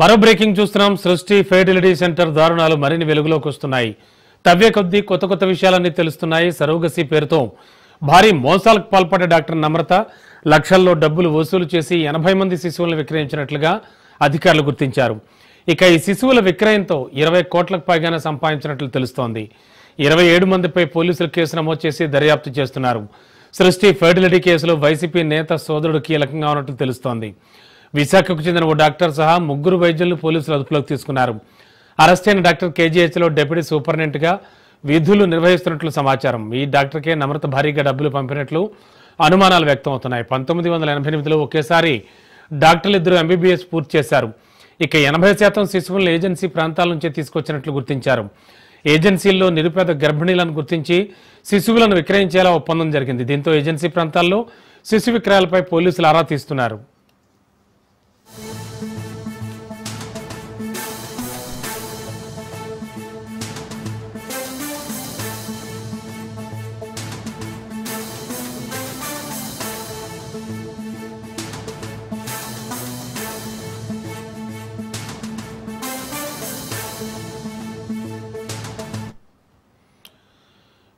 మరో బ్రేకింగ్ చూస్తున్నాం. సృష్టి ఫెర్టిలిటీ సెంటర్ దారుణాలు మరిన్ని వెలుగులోకి వస్తున్నాయి. తవ్వే కొద్దీ కొత్త విషయాలన్నీ తెలుస్తున్నాయి. సరోగసి పేరుతో భారీ మోసాలకు పాల్పడ్డ డాక్టర్ నమ్రత లక్షల్లో డబ్బులు వసూలు చేసి 80 మంది శిశువులను విక్రయించినట్లుగా అధికారులు గుర్తించారు. ఇక ఈ శిశువుల విక్రయంతో 20 కోట్లకు పైగానే సంపాదించినట్లు తెలుస్తోంది. 27 మందిపై పోలీసులు కేసు నమోదు చేసి దర్యాప్తు చేస్తున్నారు. సృష్టి ఫెర్టిలిటీ కేసులో వైసీపీ నేత సోదరుడు కీలకంగా ఉన్నట్లు తెలుస్తోంది. విశాఖకు చెందిన ఓ డాక్టర్ సహా 3 వైద్యులను పోలీసులు అదుపులోకి తీసుకున్నారు. అరెస్ట్ అయిన డాక్టర్ కేజీహెచ్లో డిప్యూటీ సూపరింటెండెంట్గా విధులు నిర్వహిస్తున్నట్లు సమాచారం. ఈ డాక్టర్కే నమ్రత భారీగా డబ్బులు పంపినట్లు అనుమానాలు వ్యక్తమవుతున్నాయి. 1988లో ఒకేసారి డాక్టర్లు 2 MBBS పూర్తి చేశారు. ఇక 80% శిశువులను ఏజెన్సీ ప్రాంతాల నుంచే తీసుకొచ్చినట్లు గుర్తించారు. ఏజెన్సీల్లో నిరుపేద గర్భిణీలను గుర్తించి శిశువులను విక్రయించేలా ఒప్పందం జరిగింది. దీంతో ఏజెన్సీ ప్రాంతాల్లో శిశు విక్రయాలపై పోలీసులు ఆరా తీస్తున్నారు.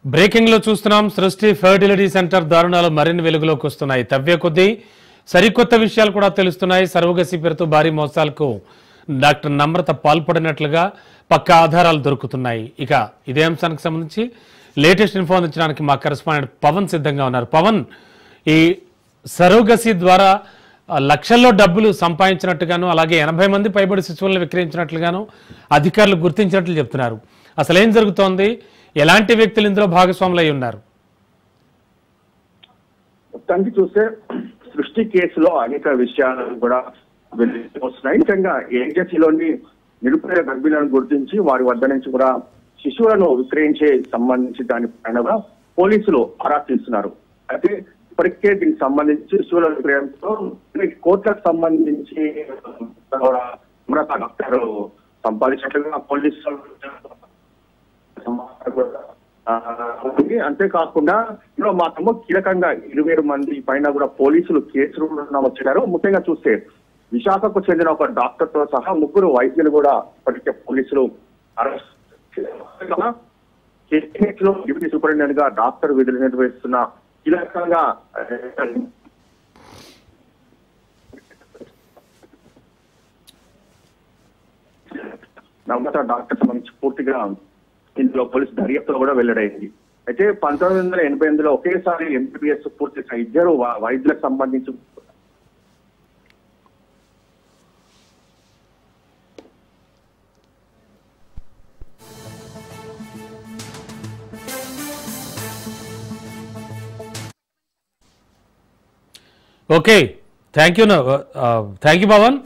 బ్రేకింగ్ లో చూస్తున్నాం. సృష్టి ఫెర్టిలిటీ సెంటర్ దారుణాలు మరిన్ని వెలుగులోకి వస్తున్నాయి. తవ్వే కొద్దీ సరికొత్త విషయాలు కూడా తెలుస్తున్నాయి. సరోగసి పేరుతో భారీ మోసాలకు డాక్టర్ నమ్రత పాల్పడినట్లుగా పక్కా ఆధారాలు దొరుకుతున్నాయి. ఇక ఇదే అంశానికి సంబంధించి లేటెస్ట్ ఇన్ఫో అందించడానికి మా కరెస్పాండెంట్ పవన్ సిద్ధంగా ఉన్నారు. పవన్, ఈ సరోగసి ద్వారా లక్షల్లో డబ్బులు సంపాదించినట్టుగాను, అలాగే 80 మంది పైబడి శిశువులను విక్రయించినట్లుగాను అధికారులు గుర్తించినట్లు చెప్తున్నారు. అసలు ఏం జరుగుతోంది? ఎలాంటి వ్యక్తులు ఇందులో భాగస్వాములు అయి ఉన్నారు? మొత్తానికి చూస్తే సృష్టి కేసులో అనేక విషయాలు కూడా వస్తున్నాయి. ముఖ్యంగా ఏజెన్సీలోని నిరుపేద గర్భిణులను గుర్తించి వారి వద్ద నుంచి కూడా శిశువులను విక్రయించే సంబంధించి దానిపైన పోలీసులు ఆరా తీస్తున్నారు. అయితే ఇప్పటికే దీనికి సంబంధించి శిశువుల విక్రయంతో కోట్లకు సంబంధించి డాక్టర్ సంపాదించినట్లుగా పోలీసులు అంతేకాకుండా ఇందులో మాత్రము కీలకంగా 20 మంది పైన కూడా పోలీసులు కేసులు నమోదు చేశారు. ముఖ్యంగా చూస్తే విశాఖకు చెందిన ఒక డాక్టర్ తో సహా 3 వైద్యులు కూడా ఇప్పటికే పోలీసులు అరెస్ట్ చేశారు. డిప్యూటీ సూపరింటెండెంట్ గా డాక్టర్ విధులు నిర్వహిస్తున్న కీలకంగా నమ్రత డాక్టర్ సంబంధించి పూర్తిగా ఇందులో పోలీసు దర్యాప్తులో కూడా వెల్లడైంది. అయితే 1988లో ఒకేసారి MBBS పూర్తి చేసిన 2 వైద్యులకు సంబంధించి ఓకే, థ్యాంక్ యూ పవన్.